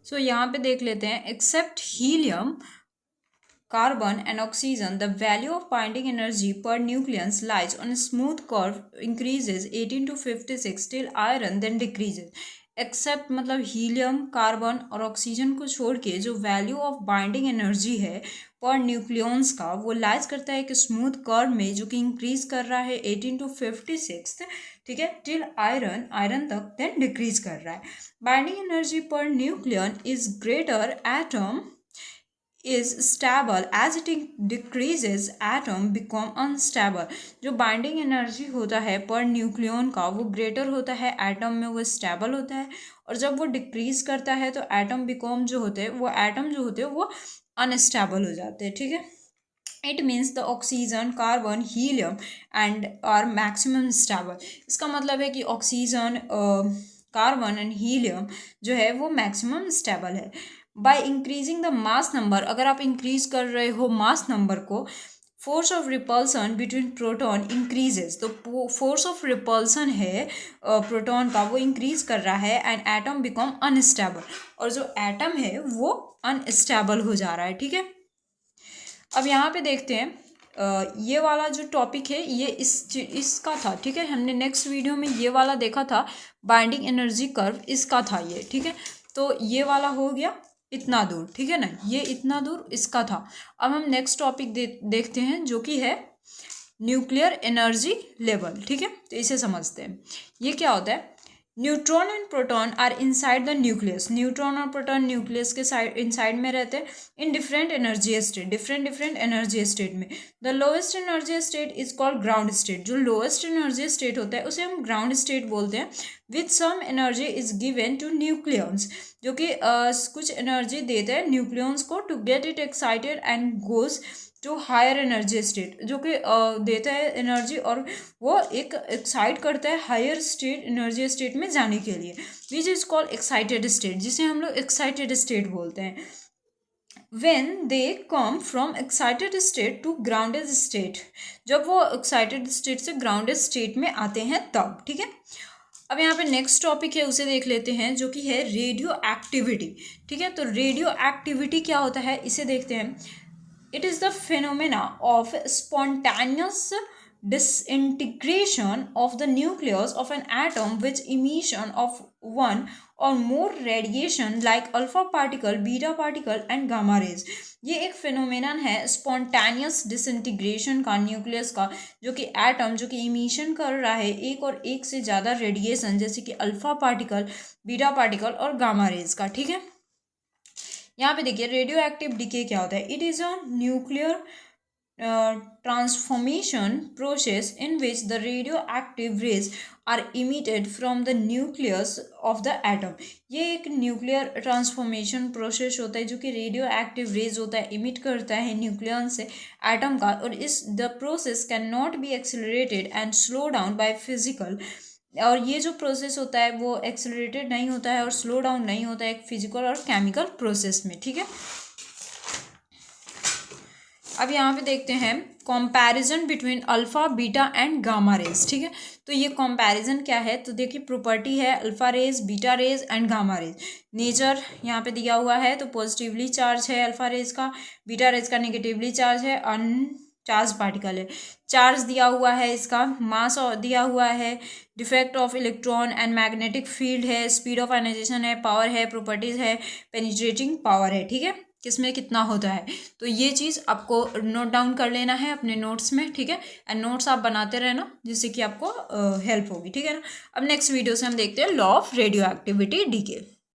सो यहाँ पे देख लेते हैं, except helium, carbon and oxygen, the value of binding energy per nucleus lies on a smooth curve, increases 18 to 56 till iron then decreases. Except मतलब helium, carbon और oxygen को छोड़ के जो वैल्यू ऑफ बाइंडिंग एनर्जी है पर nucleons का, वो लाइज करता है एक स्मूथ कर्व में जो कि इंक्रीज कर रहा है 18 टू 56, ठीक है, टिल आयरन तक देन डिक्रीज कर रहा है. Binding energy per nucleon is greater, atom is stable as it decreases, atom become unstable. जो बाइंडिंग एनर्जी होता है पर न्यूक्लियन का वो ग्रेटर होता है, एटम में वो स्टेबल होता है, और जब वो डिक्रीज करता है तो एटम बिकॉम जो होते हैं वो एटम जो होते हैं वो अनस्टेबल हो जाते हैं. ठीक है, it means the oxygen, carbon, helium and are maximum stable. इसका मतलब है कि ऑक्सीजन, कार्बन एंड हीलियम जो है वो मैक्सिमम स्टेबल है. By increasing the mass number, अगर आप इंक्रीज कर रहे हो मास नंबर को, force of repulsion between proton increases. तो फोर्स ऑफ रिपल्सन है प्रोटॉन का वो इंक्रीज कर रहा है, एंड एटम बिकम अनस्टेबल, और जो एटम है वो अनस्टेबल हो जा रहा है. ठीक है, अब यहाँ पे देखते हैं, ये वाला जो टॉपिक है ये इसका था. ठीक है, हमने नेक्स्ट वीडियो में ये वाला देखा था, बाइंडिंग एनर्जी कर्व, इसका था ये. ठीक है, तो ये वाला हो गया इतना दूर. ठीक है ना, ये इतना दूर इसका था. अब हम नेक्स्ट टॉपिक देखते हैं जो कि है न्यूक्लियर एनर्जी लेवल. ठीक है, तो इसे समझते हैं. ये क्या होता है, neutron and proton are inside the nucleus. Neutron और प्रोटॉन न्यूक्लियस के साइड इनसाइड में रहते हैं in different energy state, different energy state में. The lowest energy state is called ground state. जो लोएस्ट एनर्जी स्टेट होता है उसे हम ग्राउंड स्टेट बोलते हैं. With some energy is given to nucleons, जो कि कुछ एनर्जी देते हैं न्यूक्लियंस को to get it excited and goes to hire energy state, जो कि देता है एनर्जी और वो एक एक्साइट करता है हायर स्टेट एनर्जी स्टेट में जाने के लिए, which is called excited state, जिसे हम लोग एक्साइटेड स्टेट बोलते हैं. when they come from excited state to grounded state, जब वो excited state से grounded state में आते हैं तब. ठीक है, अब यहाँ पे नेक्स्ट टॉपिक है उसे देख लेते हैं जो कि है रेडियो एक्टिविटी. ठीक है, तो रेडियो एक्टिविटी क्या होता है इसे देखते हैं. It is the phenomena of spontaneous disintegration of the nucleus of an atom with emission of one or more radiation like alpha particle, beta particle and gamma rays. ये एक फिनोमेनन है spontaneous disintegration का nucleus का, जो कि atom जो कि emission कर रहा है एक और एक से ज़्यादा रेडिएशन, जैसे कि अल्फा पार्टिकल, बीटा पार्टिकल और गामा रेज का. ठीक है, यहाँ पे देखिए रेडियो एक्टिव डिके क्या होता है. It is a nuclear transformation process in which the radioactive rays are emitted from the nucleus of the atom. ये एक न्यूक्लियर ट्रांसफॉर्मेशन प्रोसेस होता है जो कि रेडियो एक्टिव रेज होता है, इमिट करता है न्यूक्लियस से एटम का, और इस the process can not be accelerated and slow down by physical. और ये जो प्रोसेस होता है वो एक्सेलरेटेड नहीं होता है और स्लो डाउन नहीं होता है एक फिजिकल और केमिकल प्रोसेस में. ठीक है, अब यहाँ पे देखते हैं comparison between alpha, beta and gamma raise. ठीक है, तो ये कंपैरिजन क्या है, तो देखिए प्रॉपर्टी है alpha rays, beta rays and gamma rays. Nature यहाँ पे दिया हुआ है, तो पॉजिटिवली चार्ज है अल्फा रेज का, बीटा रेज का नेगेटिवली चार्ज है, चार्ज पार्टिकल है. चार्ज दिया हुआ है, इसका मास दिया हुआ है, defect of electron and magnetic field है, स्पीड ऑफ आयनाइजेशन है, पावर है, प्रॉपर्टीज है, पेनिट्रेटिंग पावर है. ठीक है, किसमें कितना होता है, तो ये चीज़ आपको नोट डाउन कर लेना है अपने नोट्स में. ठीक है, एंड नोट्स आप बनाते रहना जिससे कि आपको हेल्प होगी. ठीक है ना, अब नेक्स्ट वीडियो से हम देखते हैं law of radioactivity DK.